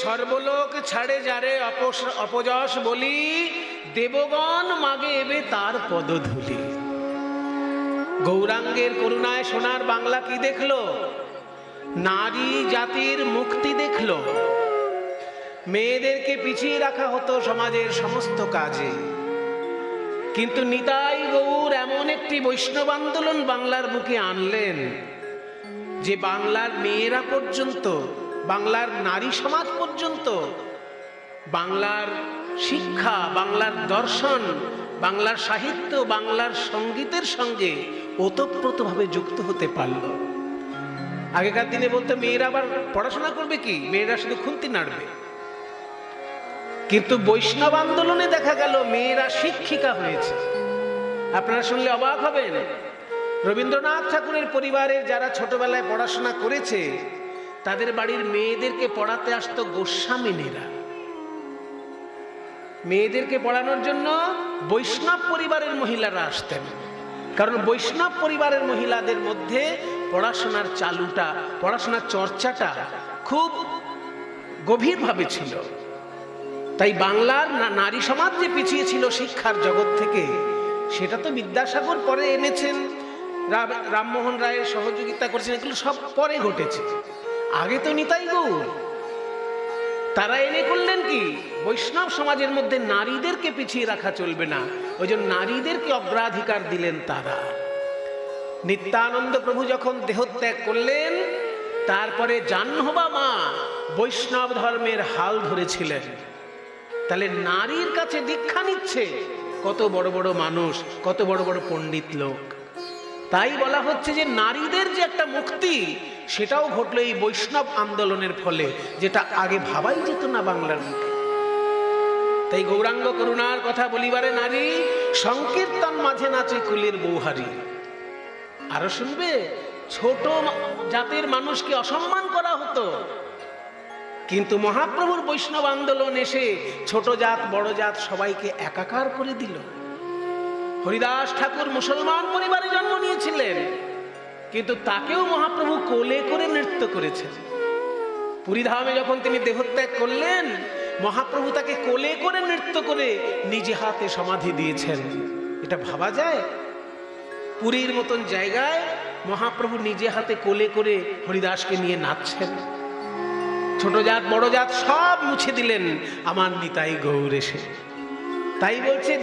সর্বলোক ছাড়ে যারে অপযশ বলি, দেবগণ মাগে এবে তার পদধূলি। গৌরাঙ্গের করুণায় সোনার বাংলা কি দেখলো? নারী জাতির মুক্তি দেখলো। মেয়েদেরকে পিছিয়ে রাখা হতো সমাজের সমস্ত কাজে, কিন্তু নিতাই গৌর এমন একটি বৈষ্ণব আন্দোলন বাংলার বুকে আনলেন যে বাংলার মেয়েরা পর্যন্ত, বাংলার নারী সমাজ পর্যন্ত বাংলার শিক্ষা, বাংলার দর্শন, বাংলার সাহিত্য, বাংলার সঙ্গীতের সঙ্গে ওতপ্রোতভাবে যুক্ত হতে পারল। আগেকার দিনে বলতো মেয়েরা আবার পড়াশোনা করবে কি, মেয়েরা শুধু খুন্তি নাড়বে। কিন্তু বৈষ্ণব আন্দোলনে দেখা গেল মেয়েরা শিক্ষিকা হয়েছে। আপনারা শুনলে অবাক হবেন, রবীন্দ্রনাথ ঠাকুরের পরিবারের যারা ছোটবেলায় পড়াশোনা করেছে তাদের বাড়ির মেয়েদেরকে পড়াতে আসতো গোস্বামিনীরা। মেয়েদেরকে পড়ানোর জন্য বৈষ্ণব পরিবারের মহিলারা আসতেন, কারণ বৈষ্ণব পরিবারের মহিলাদের মধ্যে পড়াশোনার চালুটা, পড়াশোনার চর্চাটা খুব গভীরভাবে ছিল। তাই বাংলার নারী সমাজ যে পিছিয়ে ছিল শিক্ষার জগৎ থেকে, সেটা তো বিদ্যাসাগর পরে এনেছেন, রামমোহন রায়ের সহযোগিতা করেছেন, এগুলো সব পরে ঘটেছে। আগে তো নিতাই গৌর তারা এনে করলেন কি, বৈষ্ণব সমাজের মধ্যে নারীদেরকে পিছিয়ে রাখা চলবে না, ওই জন্য নারীদেরকে অগ্রাধিকার দিলেন তারা। নিত্যানন্দ প্রভু যখন দেহত্যাগ করলেন, তারপরে জাহ্নবা মা বৈষ্ণব ধর্মের হাল ধরেছিলেন। তাহলে নারীর কাছে দীক্ষা নিচ্ছে কত বড় বড় মানুষ, কত বড় বড় পণ্ডিত লোক। তাই বলা হচ্ছে যে নারীদের যে একটা মুক্তি, সেটাও ঘটলো এই বৈষ্ণব আন্দোলনের ফলে, যেটা আগে ভাবাই যেত না বাংলার মুখে। তাই গৌরাঙ্গ করুণার কথা বলিবারে নারী, সংকীর্তন মাঝে নাচে কুলের বৌহারি। আরো শুনবে, ছোট জাতের মানুষকে অসম্মান করা হতো, কিন্তু মহাপ্রভুর বৈষ্ণব আন্দোলন এসে ছোট জাত বড় জাত সবাইকে একাকার করে দিল। হরিদাস ঠাকুর মুসলমান পরিবারে জন্ম নিয়েছিলেন, কিন্তু তাকেও মহাপ্রভু কোলে করে নৃত্য করেছেন। পুরীধামে যখন তিনি দেহত্যাগ করলেন, মহাপ্রভু তাকে কোলে করে নৃত্য করে নিজে হাতে সমাধি দিয়েছেন। এটা ভাবা যায়? পুরীর মতন জায়গায় মহাপ্রভু নিজে হাতে কোলে করে হরিদাসকে নিয়ে নাচছেন। ছোট জাত বড় জাত সব মুছে দিলেন আমার নিতাই গৌর এসে। তাই বলছেন,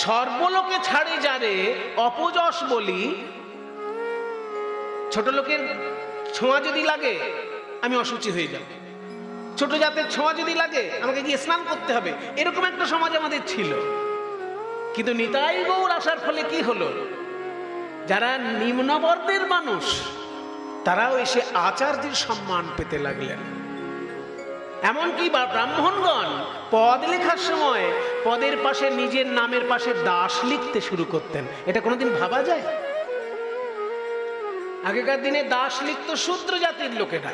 সর্বলোকে ছাড়ে যারে অপযশ বলি। ছোট লোকের ছোঁয়া যদি লাগে আমি অসুচি হয়ে যাব, ছোট জাতের ছোঁয়া যদি লাগে আমাকে গিয়ে স্নান করতে হবে, এরকম একটা সমাজ আমাদের ছিল। কিন্তু নিতাই গৌর আসার ফলে কি হলো, যারা নিম্নবর্ণের মানুষ তারাও এসে আচার্যের সম্মান পেতে লাগলেন। এমনকি ব্রাহ্মণগণ পদ লেখার সময় পদের পাশে নিজের নামের পাশে দাস লিখতে শুরু করতেন। এটা কোনোদিন ভাবা যায়? আগেকার দিনে দাস লিখত শূদ্র জাতির লোকেরা,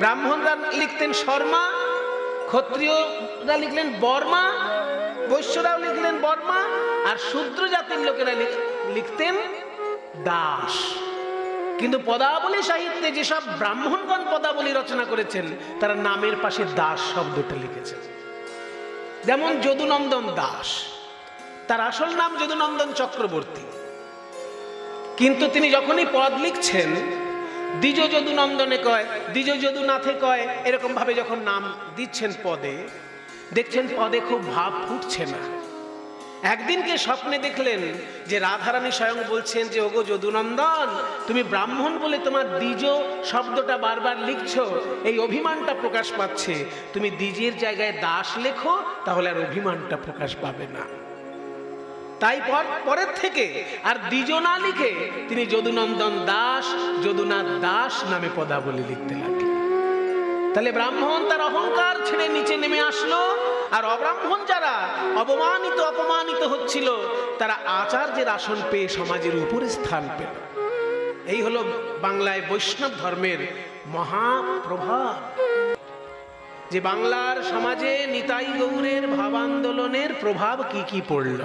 ব্রাহ্মণরা লিখতেন শর্মা, ক্ষত্রিয়রা লিখলেন বর্মা, বৈশ্যরাও লিখলেন বর্মা, আর শূদ্র জাতির লোকেরা লিখতেন দাস। কিন্তু পদাবলী সাহিত্যে যেসব ব্রাহ্মণগণ পদাবলী রচনা করেছেন, তারা নামের পাশে দাস শব্দটা লিখেছেন। যেমন যদুনন্দন দাস, তার আসল নাম যদুনন্দন চক্রবর্তী, কিন্তু তিনি যখনই পদ লিখছেন দ্বিজ যদুনন্দনে কয়, দ্বিজ যদুনাথে কয়, এরকম ভাবে যখন নাম দিচ্ছেন পদে, দেখছেন পদে খুব ভাব ফুটছে না। একদিনকে স্বপ্নে দেখলেন যে রাধারানী স্বয়ং বলছেন যে ওগো যদুনন্দন, তুমি ব্রাহ্মণ বলে তোমার দ্বিজ শব্দটা বারবার লিখছো, এই অভিমানটা প্রকাশ পাচ্ছে, তুমি দ্বিজের জায়গায় দাস লেখো, তাহলে আর অভিমানটা প্রকাশ পাবে না। তাই পরের থেকে আর দ্বিজ না লিখে তিনি যদুনন্দন দাস, যদুনাথ দাস নামে পদাবলী লিখতে লাগলেন। তাহলে ব্রাহ্মণ তার অহংকার ছেড়ে নিচে নেমে আসলো, আর অব্রাহ্মণ যারা অপমানিত হচ্ছিল, তারা আচার্যের আসন পেয়ে সমাজের উপরে স্থান পেল। এই হলো বাংলায় বৈষ্ণব ধর্মের মহাপ্রভাব, যে বাংলার সমাজে নিতাই গৌরের ভাব আন্দোলনের প্রভাব কি কি পড়ল।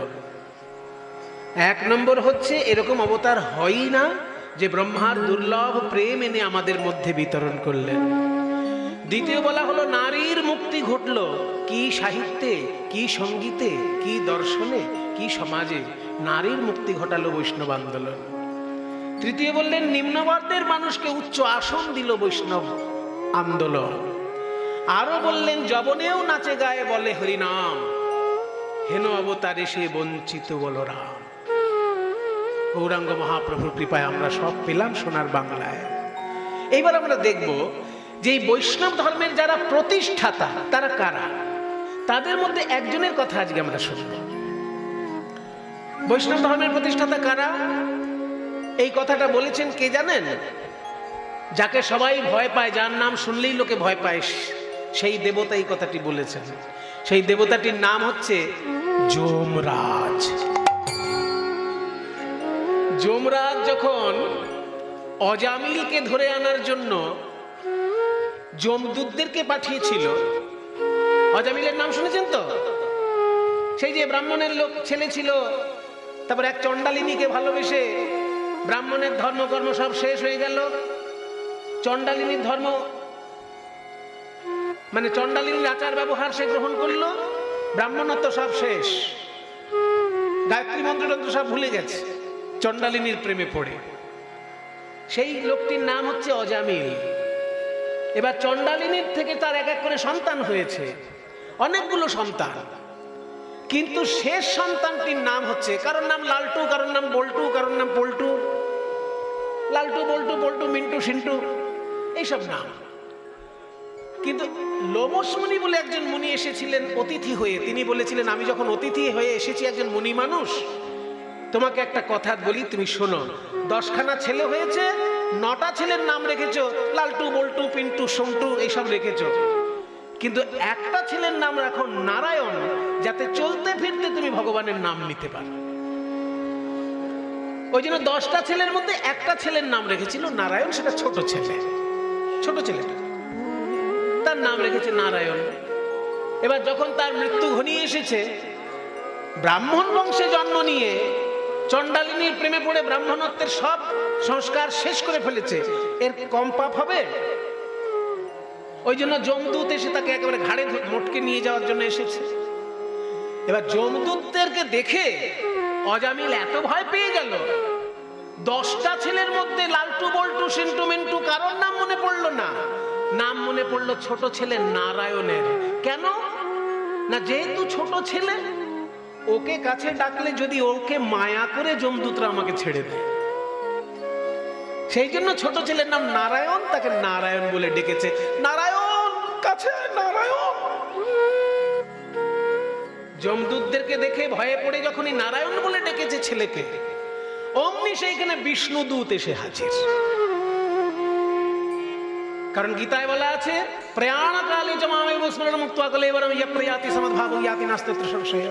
এক নম্বর হচ্ছে, এরকম অবতার হয়ই না যে ব্রহ্মার দুর্লভ প্রেম এনে আমাদের মধ্যে বিতরণ করলেন। দ্বিতীয় বলা হলো নারীর মুক্তি ঘটলো কি সাহিত্যে, কি সঙ্গীতে, কি দর্শনে, কি সমাজে, নারীর মুক্তি ঘটালো বৈষ্ণব আন্দোলন। তৃতীয় বললেন নিম্নবর্ণের মানুষকে উচ্চ আসন দিল বৈষ্ণব আন্দোলন। আরো বললেন যবনেও নাচে গায়ে বলে হরিনাম, হেন অবতারে সে বঞ্চিত বলরাম। গৌরাঙ্গ মহাপ্রভুর কৃপায় আমরা সব পেলাম সোনার বাংলায়। এইবার আমরা দেখব যে এই বৈষ্ণব ধর্মের যারা প্রতিষ্ঠাতা তারা কারা, তাদের মধ্যে একজনের কথা আজকে আমরা শুনব। বৈষ্ণব ধর্মের প্রতিষ্ঠাতা কারা, এই কথাটা বলেছেন কে জানেন? যাকে সবাই ভয় পায়, যার নাম শুনলেই লোকে ভয় পায়, সেই দেবতা এই কথাটি বলেছেন। সেই দেবতাটির নাম হচ্ছে যমরাজ। যমরাজ যখন অজামিলকে ধরে আনার জন্য যমদূতদেরকে পাঠিয়েছিল, অজামিলের নাম শুনেছেন তো? সেই যে ব্রাহ্মণের লোক ছেলে ছিল, তারপর এক চণ্ডালিনীকে ভালোবেসে ব্রাহ্মণের ধর্মকর্ম সব শেষ হয়ে গেল। চণ্ডালিনীর ধর্ম মানে চণ্ডালিনীর আচার ব্যবহার সে গ্রহণ করলো, ব্রাহ্মণত্ব সব শেষ, গায়ত্রী মন্ত্রতন্ত্র সব ভুলে গেছে চণ্ডালিনীর প্রেমে পড়ে। সেই লোকটির নাম হচ্ছে অজামিল। এবার চণ্ডালিনীর থেকে তার এক এক করে সন্তান হয়েছে, অনেকগুলো সন্তান, কিন্তু শেষ সন্তানটির নাম হচ্ছে, কারোর নাম লালটু, কারোর নাম বল্টু, কারোর নাম পল্টু, লালটু বল্টু পল্টু মিন্টু সিন্টু এইসব নাম। কিন্তু লোমশ মুনি বলে একজন মুনি এসেছিলেন অতিথি হয়ে, তিনি বলেছিলেন আমি যখন অতিথি হয়ে এসেছি একজন মুনি মানুষ, তোমাকে একটা কথা বলি, তুমি শোনো। 10খানা ছেলে হয়েছে, 9টা ছেলের নাম রেখেছো লালটু বল্টু পিন্টু সন্টু এইসব রেখেছো, কিন্তু একটা ছেলের নাম রাখো নারায়ণ, যাতে চলতে ফিরতে তুমি ভগবানের নাম নিতে পারো। ওই জন্য 10টা ছেলের মধ্যে একটা ছেলের নাম রেখেছিল নারায়ণ, সেটা ছোট ছেলে, ছোট ছেলেটা, তার নাম রেখেছে নারায়ণ। এবার যখন তার মৃত্যু ঘনিয়ে এসেছে, ব্রাহ্মণ বংশে জন্ম নিয়ে চণ্ডালিনীর প্রেমে পড়ে ব্রাহ্মণত্বের সব সংস্কার শেষ করে ফেলেছে, এর কম পাপ হবে? ওই জন্য যমদূত এসে তাকে একেবারে ঘাড়ে মোটকে নিয়ে যাওয়ার জন্য এসেছে। এবার যমদূতদেরকে দেখে অজামিল এত ভয় পেয়ে গেল, 10টা ছেলের মধ্যে লালটু বল্টু সিন্টু মিন্টু কারোর নাম মনে পড়লো না, নাম মনে পড়লো ছোট ছেলে নারায়ণের। কেন না, যেহেতু ছোট ছেলে, ওকে কাছে ডাকলে যদি ওকে মায়া করে যমদূতরা আমাকে ছেড়ে দেয়, সেই জন্য ছোট ছেলের নাম নারায়ণ, তাকে নারায়ণ বলে ডেকেছে। নারায়ণ কাছে, নারায়ণ। যমদূতদেরকে দেখে ভয়ে পড়ে যখনই নারায়ণ বলে ডেকেছে ছেলেকে, অমনি সেইখানে বিষ্ণুদূত এসে হাজির। কারণ গীতায় বলা আছে প্রয়াণ কালে চ মামেব স্মরণ মুক্ত্বা কলেবরম ইয়প্রয়াতি সমদ্ভাবং ইয়াতি নাস্ত্যত্র সংশয়।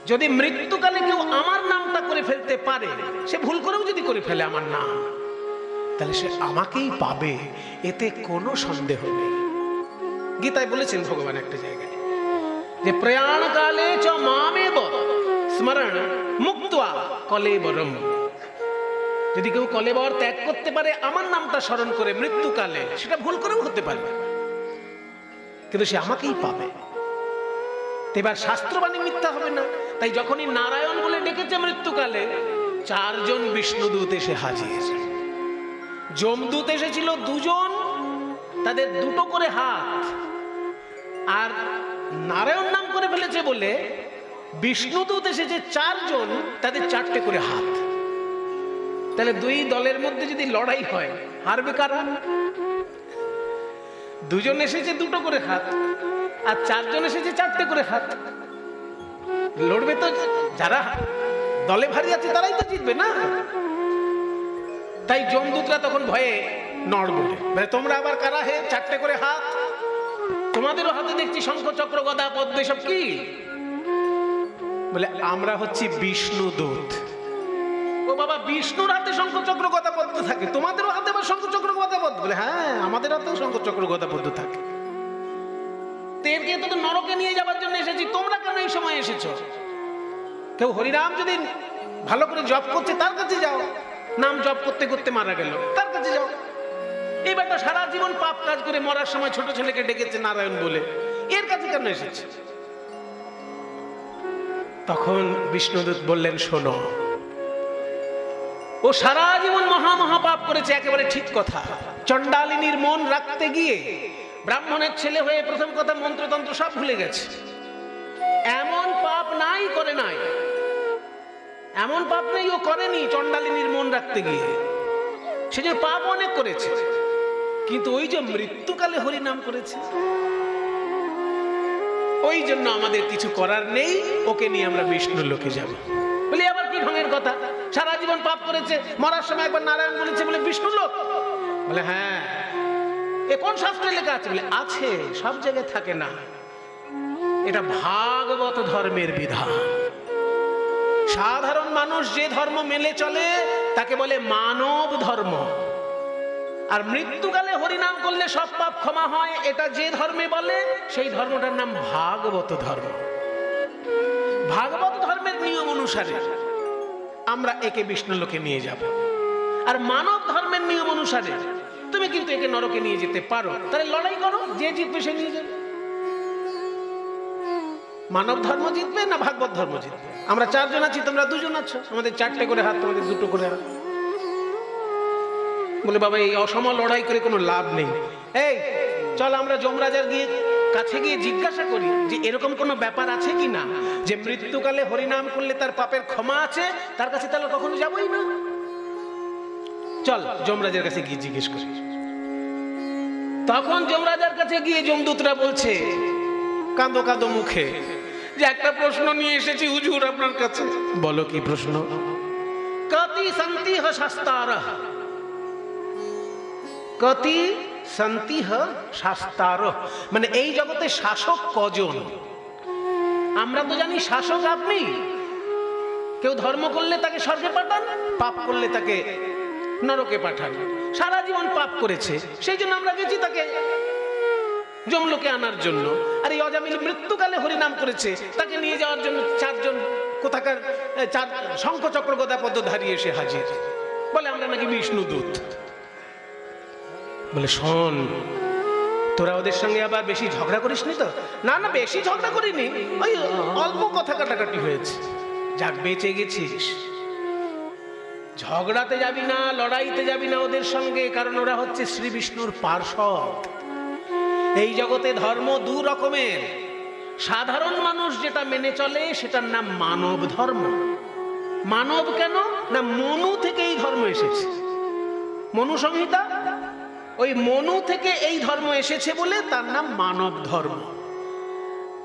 যদি মৃত্যুকালে কেউ আমার নামটা করে ফেলতে পারে, সে ভুল করেও যদি করে ফেলে আমার নাম, তাহলে সে আমাকেই পাবে, এতে কোনো সন্দেহ নেই। গীতায় বলেছেন ভগবান একটা জায়গায় যে প্রয়াণ কালে চ মামেব স্মরণ মুক্ত্বা কলেবরম। যদি কেউ কলেবর ত্যাগ করতে পারে আমার নামটা স্মরণ করে মৃত্যুকালে, সেটা ভুল করেও হতে পারে, কিন্তু সে আমাকেই পাবে। এবার শাস্ত্রবাণী মিথ্যা হবে না। তাই যখনই নারায়ণ বলে ডেকেছে মৃত্যুকালে, 4 জন বিষ্ণুদূত এসে হাজির। যমদূত এসেছিল 2 জন, তাদের 2টো করে হাত, আর নারায়ণ নাম করে ফেলেছে বলে বিষ্ণুদূত এসেছে 4 জন, তাদের 4টে করে হাত। তাহলে 2 দলের মধ্যে যদি লড়াই হয়, হারবে কারা? 2 জন এসেছে 2টো করে হাত, আর 4 জন এসেছে 4টে করে হাত। লড়বে তো যারা দলে ভারী আছে, তারাই তো জিতবে না। তাই যমদূতরা তখন ভয়ে নড় বলে, তোমরা আবার কারা হে, 4টে করে হাত? তোমাদেরও হাতে দেখছি শঙ্খ চক্র গদা পদ্ম, সব কি? বলে আমরা হচ্ছি বিষ্ণুদূত। ও বাবা, বিষ্ণুর হাতে শঙ্খ চক্র গদা পদ্ম থাকে, তোমাদেরও হাতে আবার শঙ্খ চক্র গদা পদ্ম? বলে হ্যাঁ, আমাদের হাতেও শঙ্খ চক্র গদা পদ্ম থাকে। তো নরকে নিয়ে যাবার জন্য এসেছি, তোমরা কেন এই সময় এসেছো? কেউ হরিনাম যদি ভালো করে জপ করছে তার কাছে যাও, নাম জপ করতে করতে মারা গেল, তার কাছে যাও। এই বেটা সারা জীবন পাপ কাজ করে মরার সময় ছোট ছেলেকে ডেকেছে নারায়ণ বলে, এর কাছে কেন এসেছে? তখন বিষ্ণুদূত বললেন, শোনো, ও সারা জীবন মহা পাপ করেছে, একেবারে ঠিক কথা। চণ্ডালিনীর মন রাখতে গিয়ে ব্রাহ্মণের ছেলে হয়ে প্রথম কথা মন্ত্রতন্ত্র সব ভুলে গেছে। এমন পাপ নাই করে নাই, এমন পাপ নেই ও করেনি চণ্ডালিনীর মন রাখতে গিয়ে। সে যে পাপ অনেক করেছে, কিন্তু ওই যে মৃত্যুকালে হরিনাম করেছে, ওই জন্য আমাদের কিছু করার নেই, ওকে নিয়ে আমরা বিষ্ণু লোকে যাব। বলি আবার কি ঢঙের কথা? সারা জীবন পাপ করেছে, মরার সময় একবার নারায়ণ বলেছে বলে বিষ্ণু লোক? বলে হ্যাঁ। এ কোন শাস্ত্রে লেখা আছে? বলে আছে, সব জায়গায় থাকে না, এটা ভাগবত ধর্মের বিধান। সাধারণ মানুষ যে ধর্ম মেনে চলে তাকে বলে মানব ধর্ম। আর মৃত্যুকালে হরিনাম করলে সব পাপ ক্ষমা হয়, এটা যে ধর্মে বলে সেই ধর্মটার নাম ভাগবত ধর্ম। ভাগবত ধর্মের নিয়ম অনুসারে আমরা একে বিষ্ণু লোকে নিয়ে যাব। আর মানব ধর্মের নিয়ম অনুসারে তুমি কিন্তু একে নরকে নিয়ে যেতে পারো। তাহলে লড়াই করো, যে জিতবে সে নিয়ে যাবে। মানব ধর্ম জিতবে না ভাগবত ধর্ম জিতবে? আমরা 4 জন আছি, তোমরা 2 জন আছো, আমাদের 4টে করে হাত, তোমাদের 2টো করে হাত। বলে বাবা এই অসম লড়াই করে কোনো লাভ নেই। এই চল আমরা যমরাজার কাছে গিয়ে জিজ্ঞাসা করি যে এরকম কোনো ব্যাপার আছে কি না, যে মৃত্যুকালে হরিনাম করলে তার পাপের ক্ষমা আছে, তার কাছে তাহলে কখনো যাবোই না। চল যমরাজার কাছে গিয়ে জিজ্ঞেস করি। তখন যমরাজার কাছে গিয়ে যমদূতরা বলছে কাঁদো কাঁদো মুখে যে একটা প্রশ্ন নিয়ে এসেছি হুজুর আপনার কাছে। বলো কি প্রশ্ন? কতি সন্তিহ শাস্তারঃ, কতি সন্তিহ শাস্তারঃ, মানে এই জগতে শাসক কজন? আমরা তো জানি শাসক আপনি। কেউ ধর্ম করলে তাকে স্বর্গে পাঠান, পাপ করলে তাকে নরকে পাঠান। সারা জীবন পাপ করেছে, সেই জন্য আমরা গেছি তাকে যমলোকে আনার জন্য। আর এই অজামিল মৃত্যুকালে হরিনাম করেছে, তাকে নিয়ে যাওয়ার জন্য 4 জন কোথাকার 4 শঙ্খ চক্র গদা পদ্মধারী এসে হাজির। বলে আমরা নাকি বিষ্ণুদূত। বলে শোন, তোরা ওদের সঙ্গে আবার বেশি ঝগড়া করিসনি তো? না না, বেশি ঝগড়া করিনি, ওই অল্প কথা কাটাকাটি হয়েছে। যাক বেঁচে গেছিস। ঝগড়াতে যাবি না, লড়াইতে যাবি না ওদের সঙ্গে, কারণ ওরা হচ্ছে শ্রী বিষ্ণুর পার্ষদ। এই জগতে ধর্ম 2 রকমের। সাধারণ মানুষ যেটা মেনে চলে সেটার নাম মানব ধর্ম। মানব কেন না, মনু থেকে এই ধর্ম এসেছে। মনু সংহিতা, ওই মনু থেকে এই ধর্ম এসেছে বলে তার নাম মানব ধর্ম।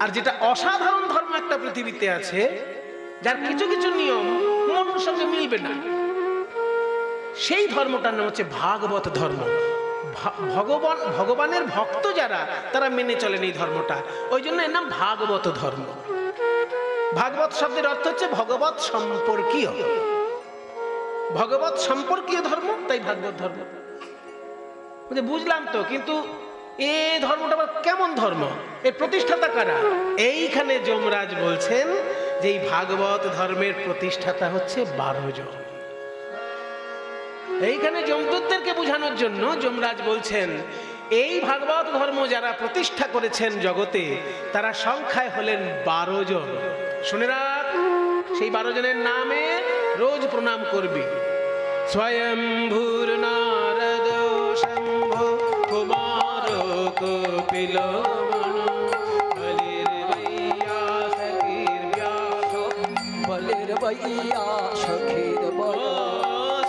আর যেটা অসাধারণ ধর্ম একটা পৃথিবীতে আছে, যার কিছু কিছু নিয়ম মনুর সঙ্গে মিলবে না, সেই ধর্মটার নাম হচ্ছে ভাগবত ধর্ম। ভগবানের ভক্ত যারা, তারা মেনে চলেন এই ধর্মটা, ওই জন্য এর নাম ভাগবত ধর্ম। ভাগবত শব্দের অর্থ হচ্ছে ভগবত সম্পর্কীয়। ভগবত সম্পর্কীয় ধর্ম, তাই ভাগবত ধর্ম। বুঝলাম তো, কিন্তু এই ধর্মটা কেমন ধর্ম? এর প্রতিষ্ঠাতা কারা? এইখানে যমরাজ বলছেন যে এই ভাগবত ধর্মের প্রতিষ্ঠাতা হচ্ছে 12 জন। এইখানে যমদূতদেরকে বোঝানোর জন্য যমরাজ বলছেন এই ভাগবত ধর্ম যারা প্রতিষ্ঠা করেছেন জগতে, তারা সংখ্যায় হলেন 12 জন। শুনে রাখ, সেই 12 জনের নামে রোজ প্রণাম করবি। স্বয়ম্ভূর নারদ শম্ভু কুমার কপিল বলির বৈয়া সখীর ব্যাস, বলির বৈয়া সখীর বল।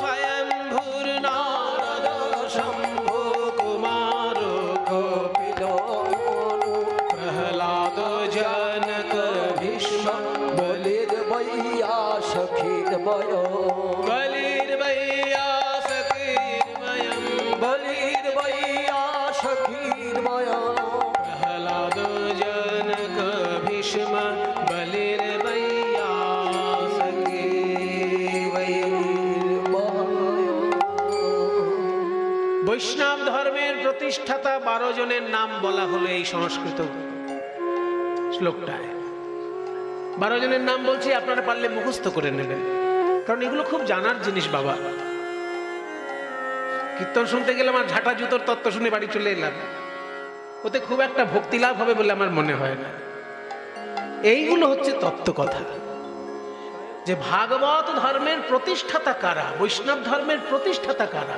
স্বয়ম্ভূর নারদ শম্ভু কুমার কপিল প্রহ্লাদ জনক ভীষ্ম, বলির বৈয়া সখীর বয়। বলির বৈয়া সখীর বয়ম, বলির বৈয়া সখীর বয়। প্রহ্লাদ জনক ভীষ্ম, বলির বৈয়া সখীর বয়। বৈষ্ণব ধর্মের প্রতিষ্ঠাতা 12 জনের নাম বলা হলো এই সংস্কৃত শ্লোকটায়। 12 জনের নাম বলছি, আপনারা পারলে মুখস্থ করে নেবেন, কারণ এগুলো খুব জানার জিনিস বাবা। কীর্তন শুনতে গেলে আমার ঝাঁটা জুতোর তত্ত্ব শুনে বাড়ি চলে এলাম, ওতে খুব একটা ভক্তি লাভ হবে বলে আমার মনে হয় না। এইগুলো হচ্ছে তত্ত্ব কথা, যে ভাগবত ধর্মের প্রতিষ্ঠাতা কারা, বৈষ্ণব ধর্মের প্রতিষ্ঠাতা কারা,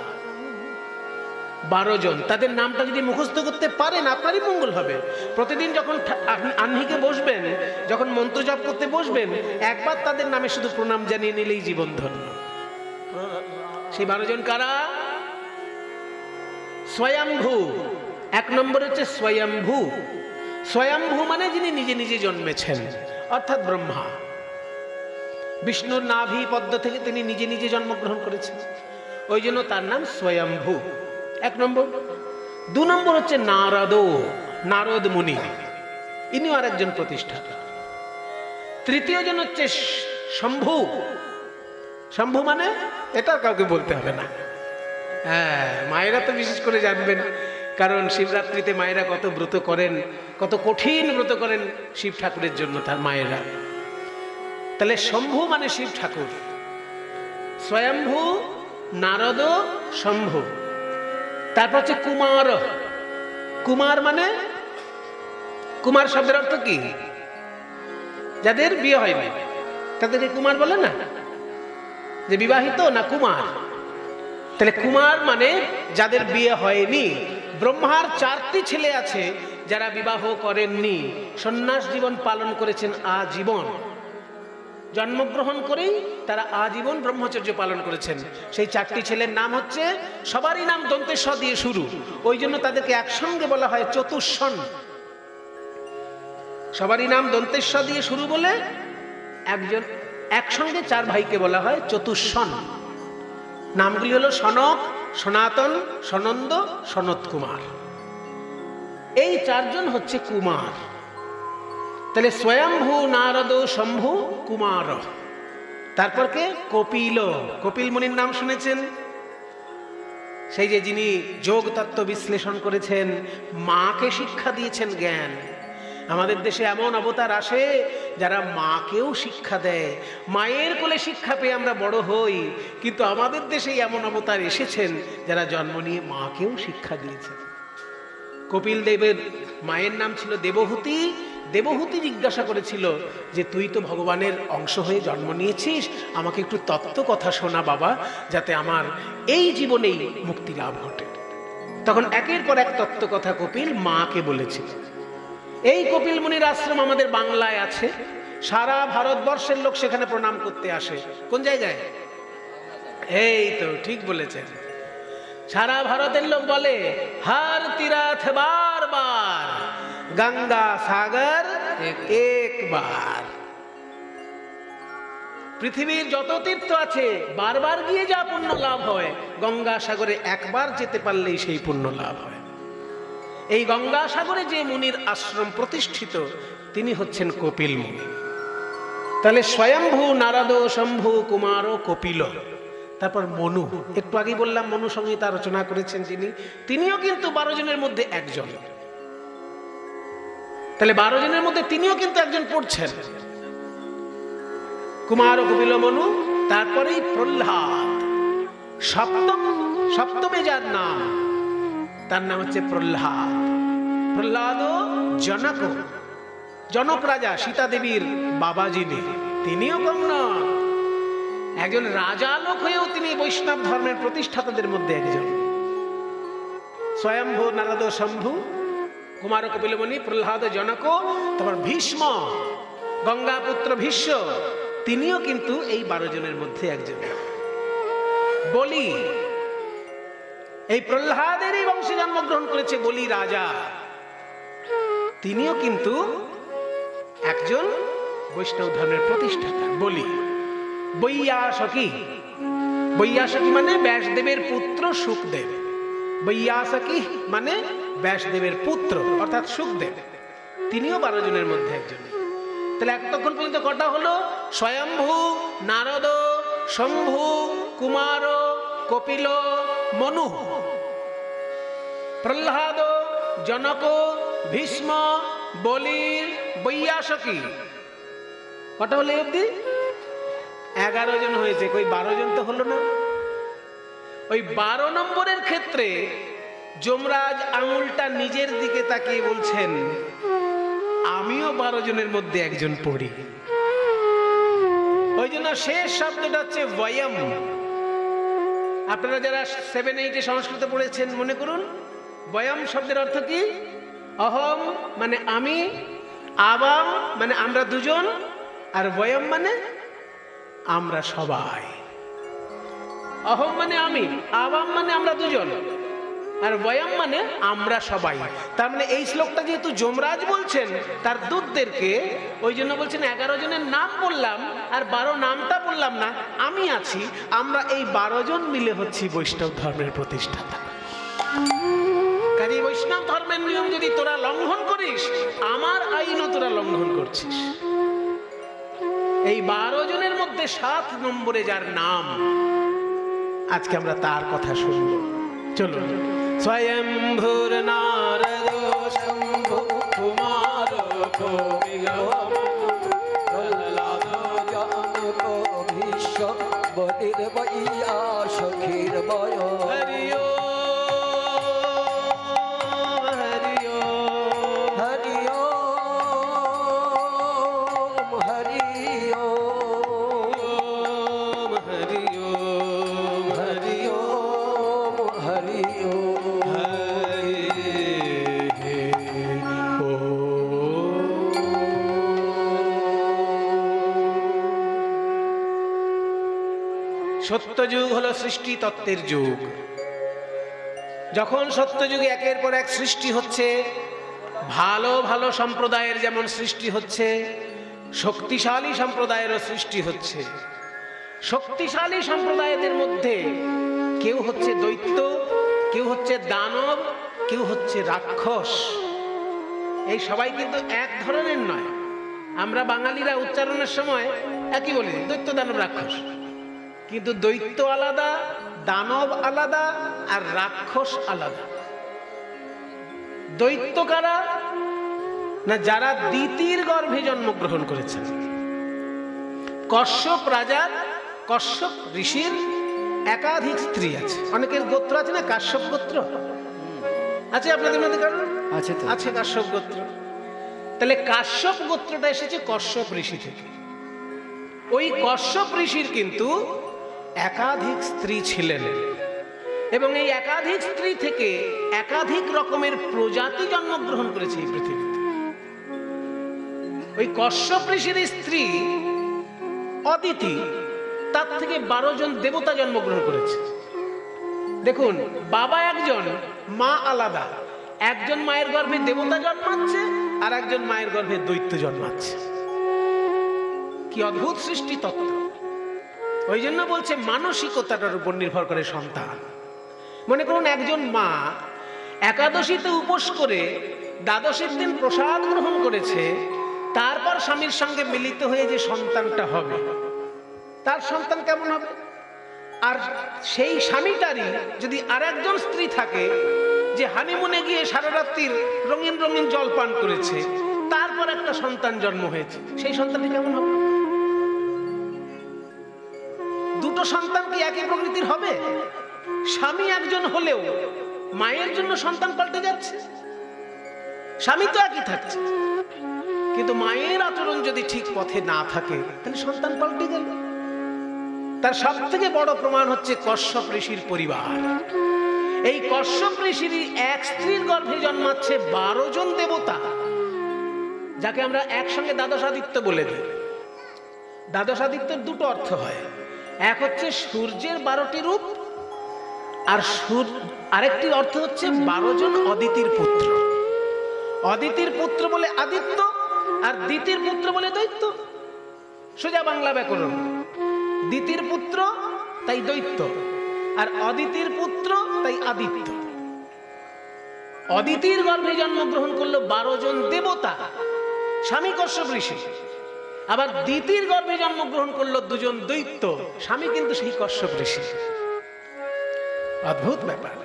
12 জন। তাদের নামটা যদি মুখস্থ করতে পারেন আপনারই মঙ্গল হবে। প্রতিদিন যখন আহ্নিকে বসবেন, যখন মন্ত্র জপ করতে বসবেন, একবার তাদের নামে শুধু প্রণাম জানিয়ে নিলেই জীবন ধন্য। সেই 12 জন কারা? স্বয়ম্ভু। 1 নম্বর হচ্ছে স্বয়ম্ভু। স্বয়ম্ভু মানে যিনি নিজে নিজে জন্মেছেন, অর্থাৎ ব্রহ্মা। বিষ্ণুর নাভি পদ্ম থেকে তিনি নিজে নিজে জন্মগ্রহণ করেছেন, ওই জন্য তার নাম স্বয়ম্ভু, 1 নম্বর। 2 নম্বর হচ্ছে নারদ, নারদ মুনি, ইনিও আর একজন প্রতিষ্ঠাতা। 3য় জন হচ্ছে শম্ভু। শম্ভু মানে এটা কাউকে বলতে হবে না, হ্যাঁ, মায়েরা তো বিশেষ করে জানবেন, কারণ শিবরাত্রিতে মায়েরা কত ব্রত করেন, কত কঠিন ব্রত করেন শিব ঠাকুরের জন্য তার মায়েরা। তাহলে শম্ভু মানে শিব ঠাকুর, স্বয়ম্ভু, নারদ, শম্ভু। তারপর হচ্ছে কুমার। কুমার মানে, কুমার শব্দের অর্থ কি? যাদের বিয়ে হয়নি তাদেরকে কুমার বলে না, যে বিবাহিত না কুমার। তাহলে কুমার মানে যাদের বিয়ে হয়নি। ব্রহ্মার 4টি ছেলে আছে যারা বিবাহ করেননি, সন্ন্যাস জীবন পালন করেছেন আজীবন। জন্মগ্রহণ করেই তারা আজীবন ব্রহ্মচর্য পালন করেছেন। সেই 4টি ছেলের নাম হচ্ছে, সবারই নাম দন্তে স দিয়ে শুরু, ওই জন্য তাদেরকে একসঙ্গে বলা হয় চতুষ্ষণ। সবারই নাম দন্তে স দিয়ে শুরু বলে একজন একসঙ্গে 4 ভাইকে বলা হয় চতুষ্ষণ। নামগুলি হলো সনক, সনাতন, সনন্দ, সনত কুমার। এই 4 জন হচ্ছে কুমার। তাহলে স্বয়ম্ভু, নারদ, শম্ভু, কুমার। তারপর কে? কপিল। কপিল মুনির নাম শুনেছেন? সেই যে যিনি যোগ তত্ত্ব বিশ্লেষণ করেছেন, মাকে শিক্ষা দিয়েছেন জ্ঞান। আমাদের দেশে এমন অবতার আসে যারা মাকেও শিক্ষা দেয়, মায়ের কোলে শিক্ষা পেয়ে আমরা বড় হই। কিন্তু আমাদের দেশে এমন অবতার এসেছেন যারা জন্ম নিয়ে মাকেও শিক্ষা দিয়েছেন। কপিল দেবের মায়ের নাম ছিল দেবহূতি। দেবহূতি জিজ্ঞাসা করেছিল যে তুই তো ভগবানের অংশ হয়ে জন্ম নিয়েছিস, আমাকে একটু তত্ত্ব কথা শোনা বাবা, যাতে আমার এই জীবনেই মুক্তি লাভ ঘটে। তখন একের পর এক তত্ত্ব কথা কপিল মাকে বলেছিল। এই কপিল মুনির আশ্রম আমাদের বাংলায় আছে, সারা ভারতবর্ষের লোক সেখানে প্রণাম করতে আসে। কোন জায়গায়? এই তো ঠিক বলেছেন, সারা ভারতের লোক বলে হর তীর্থ বার বার, গঙ্গা সাগর একবার। পৃথিবীর যত তীর্থ আছে বারবার গিয়ে যা পুণ্য লাভ হয়, গঙ্গা সাগরে একবার যেতে পারলেই সেই পুণ্য লাভ হয়। এই গঙ্গা সাগরে যে মুনির আশ্রম প্রতিষ্ঠিত, তিনি হচ্ছেন কপিল মুনি। তাহলে স্বয়ম্ভু, নারদ, শম্ভু, কুমার, কপিল। তারপর মনু, একটু আগে বললাম মনু সংহিতা রচনা করেছেন যিনি, তিনিও কিন্তু 12 জনের মধ্যে একজন। তাহলে 12 জনের মধ্যে তিনিও কিন্তু একজন পড়ছেন, কুমার, কপিল, মনু। তারপরেই প্রহ্লাদ, সপ্তমে যার নাম, তার নাম হচ্ছে প্রহ্লাদ। প্রহ্লাদ জনক, জনক রাজা সীতা দেবীর বাবা যিনি, তিনিও কম নন। একজন রাজা লোক হয়েও তিনি বৈষ্ণব ধর্মের প্রতিষ্ঠাতাদের মধ্যে একজন। স্বয়ম্ভু, নারদ, শম্ভু, কুমার, কপিল মুনি, প্রহ্লাদ, জনক। তারপর ভীষ্ম, গঙ্গাপুত্র ভীষ্ম, তিনিও কিন্তু এই 12 জনের মধ্যে একজন। বলি, এই প্রহ্লাদেরই বংশে জন্মগ্রহণ করেছে বলি রাজা, তিনিও কিন্তু একজন বৈষ্ণব ধর্মের প্রতিষ্ঠাতা। বলি বৈয়াসকি, বৈয়াসকি মানে ব্যাসদেবের পুত্র শুকদেব। বৈয়াসকি মানে ব্যাসদেবের পুত্র অর্থাৎ শুকদেব, তিনিও 12 জনের মধ্যে একজন। তাহলে এতক্ষণ পর্যন্ত কটা হলো? স্বয়ম্ভু, নারদ, শম্ভু, কুমার, কপিল, মনু, প্রহ্লাদ, জনক, ভীষ্ম, বলি, বৈয়াসকি। কটা হলো অব্দি? 11 জন হয়েছে, কই 12 জন তো হলো না। ওই 12 নম্বরের ক্ষেত্রে যমরাজ আঙুলটা নিজের দিকে তাকিয়ে বলছেন, আমিও 12 জনের মধ্যে একজন পড়ি। ওই জন্য শেষ শব্দটা হচ্ছে বয়ম। আপনারা যারা 7-8 সংস্কৃত পড়েছেন মনে করুন, বয়ম শব্দের অর্থ কি? অহম মানে আমি, আবাম মানে আমরা দুজন, আর বয়ম মানে আমরা সবাই। অহম মানে আমি, আবাম মানে আমরা দুজন, আর বয়ম মানে আমরা সবাই। তার মানে এই শ্লোকটা যেহেতু যমরাজ বলছেন তার দূতদেরকে, ওই জন্য বলছেন 11 জনের নাম বললাম আর 12 নামটা বললাম না, আমি আছি। আমরা এই 12 জন মিলে হচ্ছি বৈষ্ণব ধর্মের প্রতিষ্ঠাতা। কাজে বৈষ্ণব ধর্মের নিয়ম যদি তোরা লঙ্ঘন করিস, আমার আইনও তোরা লঙ্ঘন করছিস। এই 12 জনের মধ্যে 7 নম্বরে যার নাম, আজকে আমরা তার কথা শুনবো। চলুন। স্বয়ম্ভুর নারদ শম্ভু কুমার কপিল প্রহ্লাদ জনক ভীষ্ম বলির বৈয়া সখীর বয়। হরি ওম হরি ওম হরি ওম হরি ওম হরি ওম হরি ওম হরি ওম সত্যযুগ হলো সৃষ্টি তত্ত্বের যুগ। যখন সত্যযুগে একের পর এক সৃষ্টি হচ্ছে, ভালো ভালো সম্প্রদায়ের যেমন সৃষ্টি হচ্ছে, শক্তিশালী সম্প্রদায়েরও সৃষ্টি হচ্ছে। শক্তিশালী সম্প্রদায়দের মধ্যে কেউ হচ্ছে দৈত্য, কেউ হচ্ছে দানব, কেউ হচ্ছে রাক্ষস। এই সবাই কিন্তু এক ধরনের নয়। আমরা বাঙালিরা উচ্চারণের সময় একই বলি, দৈত্য দানব রাক্ষস, কিন্তু দৈত্য আলাদা, দানব আলাদা, আর রাক্ষস আলাদা। দৈত্য কারা? না, যারা দিতির গর্ভে জন্মগ্রহণ করেছেন। কশ্যপ রাজার, কশ্যপ ঋষির একাধিক স্ত্রী আছে। অনেকের গোত্র আছে না, কাশ্যপ গোত্র আছে আপনাদের মধ্যে কারণ আছে তো? আছে কাশ্যপ গোত্র। তাহলে কাশ্যপ গোত্রটা এসেছে কশ্যপ ঋষি থেকে। ওই কশ্যপ ঋষির কিন্তু একাধিক স্ত্রী ছিলেন, এবং এই একাধিক স্ত্রী থেকে একাধিক রকমের প্রজাতি জন্মগ্রহণ করেছে এই পৃথিবীতে। ওই কশ্যপ ঋষির স্ত্রী অদিতি, তার থেকে 12 জন দেবতা জন্মগ্রহণ করেছে। দেখুন, বাবা একজন, মা আলাদা। একজন মায়ের গর্ভে দেবতা জন্মাচ্ছে, আর একজন মায়ের গর্ভে দৈত্য জন্মাচ্ছে। কি অদ্ভুত সৃষ্টি তত্ত্ব! ওই জন্য বলছে মানসিকতাটার উপর নির্ভর করে সন্তান। মনে করুন, একজন মা একাদশীতে উপোস করে দ্বাদশীর দিন প্রসাদ গ্রহণ করেছে, তারপর স্বামীর সঙ্গে মিলিত হয়ে যে সন্তানটা হবে, তার সন্তান কেমন হবে? আর সেই স্বামীটারই যদি আর একজন স্ত্রী থাকে যে হানিমুনে গিয়ে সারা রাত্রির রঙিন রঙিন জল পান করেছে, তারপর একটা সন্তান জন্ম হয়েছে, সেই সন্তানটি কেমন হবে? দুটো সন্তান কি একই প্রকৃতির হবে? স্বামী একজন হলেও মায়ের জন্য সন্তান পাল্টে যাচ্ছে। স্বামী তো একই থাকছে, কিন্তু মায়ের আচরণ যদি ঠিক পথে না থাকে, তাহলে সন্তান পাল্টে গেল। তার সব থেকে বড় প্রমাণ হচ্ছে কশ্যপ ঋষির পরিবার। এই কশ্যপ ঋষির এক স্ত্রীর গর্ভে জন্মাচ্ছে 12 জন দেবতা, যাকে আমরা একসঙ্গে দ্বাদশাদিত্য বলে দিই। দ্বাদশাদিত্যের দুটো অর্থ হয়, এক হচ্ছে সূর্যের 12টি রূপ, আর আরেকটি অর্থ হচ্ছে 12 জন অদিতির পুত্র। অদিতির পুত্র বলে আদিত্য, আর দিতির পুত্র বলে দৈত্য। সোজা বাংলা ব্যাকরণ। দিতির পুত্র তাই দৈত্য, আর অদিতির পুত্র তাই আদিত্য। অদিতির গর্ভে জন্মগ্রহণ করলো 12 জন দেবতা, স্বামী কশ্যপ ঋষি। আবার দিতির গর্ভে জন্মগ্রহণ করলো 2 জন দৈত্য, স্বামী কিন্তু সেই কশ্যপ ঋষি। অদ্ভুত ব্যাপার।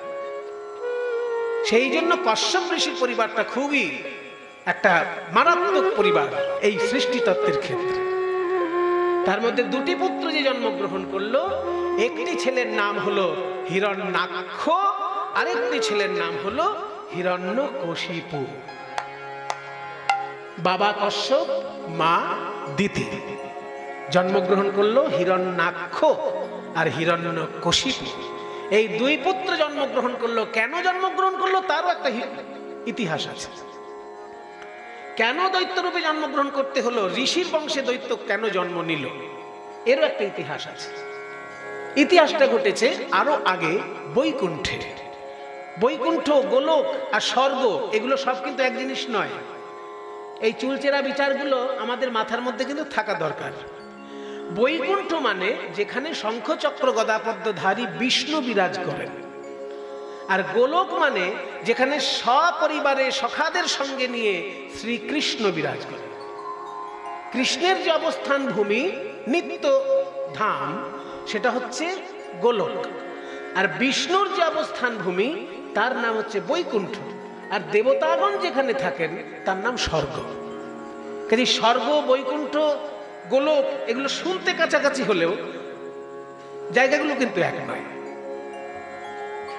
সেই জন্য কশ্যপ ঋষির পরিবারটা খুবই একটা মারাত্মক পরিবার এই সৃষ্টি তত্ত্বের ক্ষেত্রে। তার মধ্যে 2টি পুত্র যে জন্মগ্রহণ করলো, একটি ছেলের নাম হলো হিরণ্যাক্ষ, আরেকটি ছেলের নাম হলো হিরণ্যকশিপু। বাবা কশ্যপ, মা দিতি। জন্মগ্রহণ করলো হিরণ্যাক্ষ আর হিরণ্যকশিপু। এই দুই পুত্র জন্মগ্রহণ করলো। কেন জন্মগ্রহণ করলো তারও একটা ইতিহাস আছে। কেন দৈত্যরূপে জন্মগ্রহণ করতে হলো, ঋষির বংশে দৈত্য কেন জন্ম নিল, এরও একটা ইতিহাস আছে। ইতিহাসটা ঘটেছে আরো আগে বৈকুণ্ঠে। বৈকুণ্ঠ, গোলক আর স্বর্গ এগুলো সব কিন্তু এক জিনিস নয়। এই চুলচেরা বিচারগুলো আমাদের মাথার মধ্যে কিন্তু থাকা দরকার। বৈকুণ্ঠ মানে যেখানে শঙ্খ চক্র গদাপদ্মধারী বিষ্ণু বিরাজ করেন, আর গোলক মানে যেখানে সপরিবারে সখাদের সঙ্গে নিয়ে শ্রীকৃষ্ণ বিরাজ করেন। কৃষ্ণের যে অবস্থান ভূমি নিত্য ধাম সেটা হচ্ছে গোলক, আর বিষ্ণুর যে অবস্থান ভূমি তার নাম হচ্ছে বৈকুণ্ঠ, আর দেবতাগণ যেখানে থাকেন তার নাম স্বর্গ। কাজে স্বর্গ, বৈকুণ্ঠ, গোলক এগুলো শুনতে কাছাকাছি হলেও জায়গাগুলো কিন্তু এক নয়।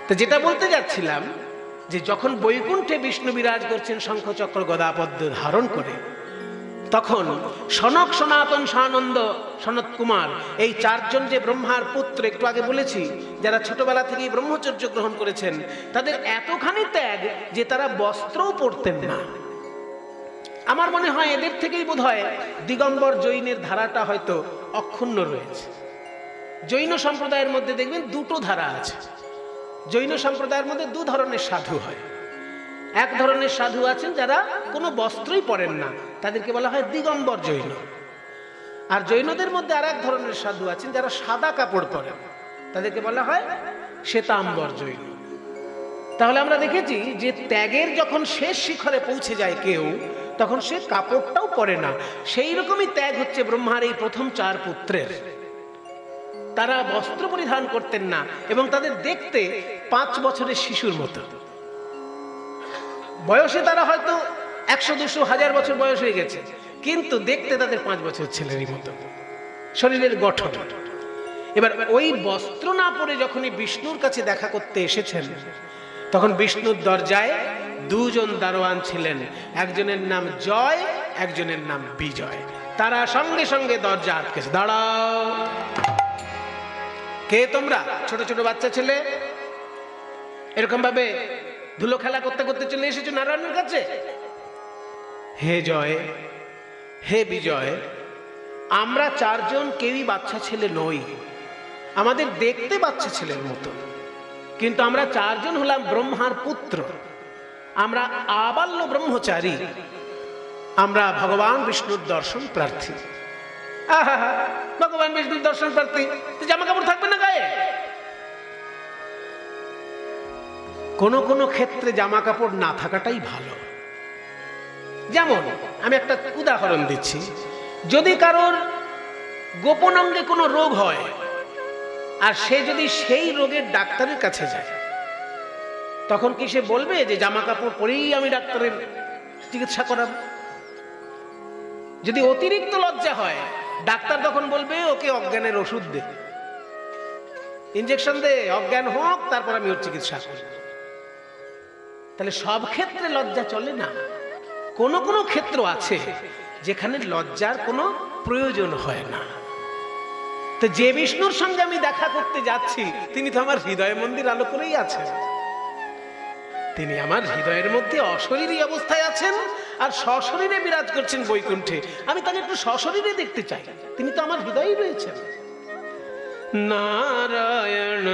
তো যেটা বলতে যাচ্ছিলাম যে যখন বৈকুণ্ঠে বিষ্ণু বিরাজ করছেন শঙ্খচক্র গদাপদ্ম ধারণ করে, তখন সনক, সনাতন, সানন্দ, সনত কুমার এই চারজন যে ব্রহ্মার পুত্র, একটু আগে বলেছি, যারা ছোটবেলা থেকেই ব্রহ্মচর্য গ্রহণ করেছেন, তাদের এতখানি ত্যাগ যে তারা বস্ত্রও পরতেন না। আমার মনে হয় এদের থেকেই বোধহয় দিগম্বর জৈনের ধারাটা হয়তো অক্ষুণ্ণ রয়েছে। জৈন সম্প্রদায়ের মধ্যে দেখবেন দুটো ধারা আছে। জৈন সম্প্রদায়ের মধ্যে দু ধরনের সাধু হয়। এক ধরনের সাধু আছেন যারা কোনো বস্ত্রই পরেন না, তাদেরকে বলা হয় দিগম্বর জৈন। আর জৈনদের মধ্যে আর এক ধরনের সাধু আছেন যারা সাদা কাপড় পরেন, তাদেরকে বলা হয় শ্বেতাম্বর জৈন। তাহলে আমরা দেখেছি যে ত্যাগের যখন শেষ শিখরে পৌঁছে যায় কেউ, তখন সে কাপড়টাও পরে না। সেই রকমই ত্যাগ হচ্ছে ব্রহ্মার এই প্রথম চার পুত্রের। তারা বস্ত্র পরিধান করতেন না এবং তাদের দেখতে 5 বছরের শিশুর মতো। বয়সে তারা হয়তো 100, 200, 1000 বছর বয়স হয়ে গেছে, কিন্তু দেখতে তাদের 5 বছর ছেলেরই মতো শরীরের গঠন। এবার ওই বস্ত্র না পরে যখনই বিষ্ণুর কাছে দেখা করতে এসেছেন, তখন বিষ্ণুর দরজায় দুজন দারোয়ান ছিলেন, একজনের নাম জয়, একজনের নাম বিজয়। তারা সঙ্গে সঙ্গে দরজা আটকেছে। দাঁড়াও, কে তোমরা? ছোট ছোট বাচ্চা ছেলে, এরকম ভাবে ধুলো খেলা করতে করতে চলে এসেছো নারায়ণের কাছে? হে জয়, হে বিজয়, আমরা চারজন কেউই বাচ্চা ছেলে নই, আমাদের দেখতে বাচ্চা ছেলের মতো, কিন্তু আমরা চারজন হলাম ব্রহ্মার পুত্র। আমরা আবাল্য ব্রহ্মচারী, আমরা ভগবান বিষ্ণুর দর্শন প্রার্থী। ভগবান বিষ্ণুর দর্শন প্রার্থী, জামা কাপড় থাকবে না গায়ে? কোনো কোনো ক্ষেত্রে জামা কাপড় না থাকাটাই ভালো। যেমন আমি একটা উদাহরণ দিচ্ছি, যদি কারোর গোপন অঙ্গে কোনো রোগ হয় আর সে যদি সেই রোগের ডাক্তারের কাছে যায়, তখন কি সে বলবে যে জামা কাপড় পরেই আমি ডাক্তারের চিকিৎসা করাবো? যদি অতিরিক্ত লজ্জা হয়, ডাক্তার তখন বলবে ওকে অজ্ঞানের ওষুধ দে, ইনজেকশন দে, অজ্ঞান হোক, তারপর আমি ওর চিকিৎসা করব। তাহলে সব ক্ষেত্রে লজ্জা চলে না। কোনো কোনো ক্ষেত্র আছে যেখানে লজ্জার কোনো প্রয়োজন হয় না। তো যে বিষ্ণুর সঙ্গে আমি দেখা করতে যাচ্ছি, তিনি তো আমার হৃদয় মন্দির আলো করেই আছেন। তিনি আমার হৃদয়ের মধ্যে অশরীরী অবস্থায় আছেন আর সশরীরে বিরাজ করছেন বৈকুণ্ঠে। আমি তাকে একটু সশরীরে দেখতে চাই, তিনি তো আমার হৃদয়েই রয়েছেন। নারায়ণ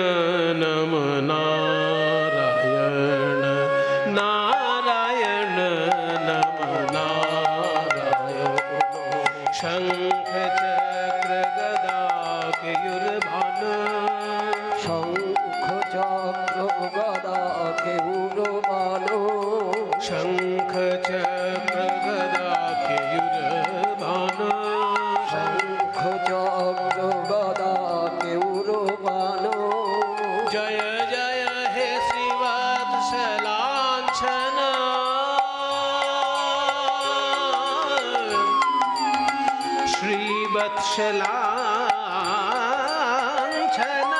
নম নারায়ণ, নারায়ণ নম নারায়ণ, শঙ্খ চক্র গদা কেয়ুরভান, শঙ্খ চক্র গদা কেয়ুরভান, শঙ্খ চক্র গদা কেয়ুরভান, শঙ্খ চক্র গদা কেয়ুরভান। জয় জয় হে শ্রীবৎসলাঞ্ছন, শ্রীবৎসলাঞ্ছন,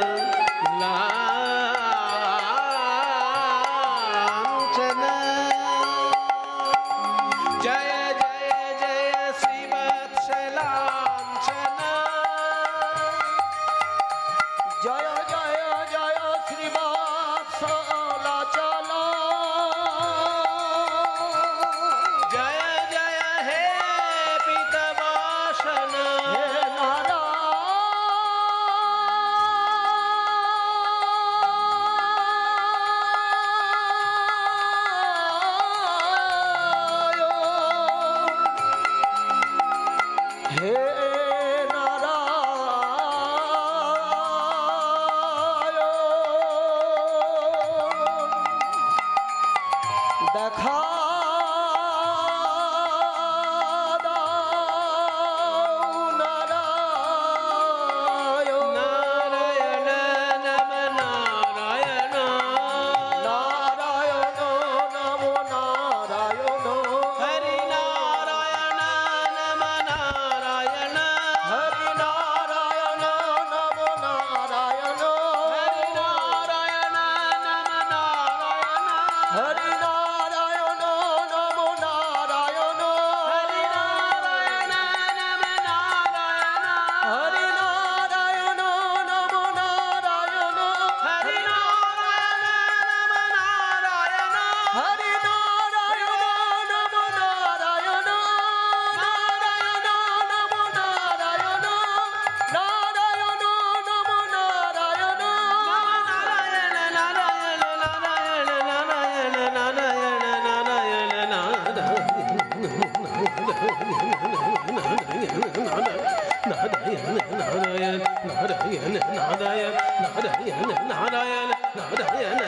लांछना जय जय जय श्रीवत्सलांछना जय जय जय श्रीवत्सलाचला जय जय हे पीतवासना हे नारायण हे नारायण দেখা দাও নারায়ণ नारायण नम नारायण নারায়ণ নমো নারায়ণ हरि नारायण नम नारायण হরি নারায়ণ নমো নারায়ণ हरि नारायण नम नारायण হরি নারায়ণ নমো নারায়ণ हरि नारायण नम नारायण হরি নারায়ণ নমো নারায়ণ हरि नारायण नम नारायण হরি নারায়ণ নমো নারায়ণ নারায়ণ নমো নারায়ণ নারায়ণ নমো নারায়ণ नारायण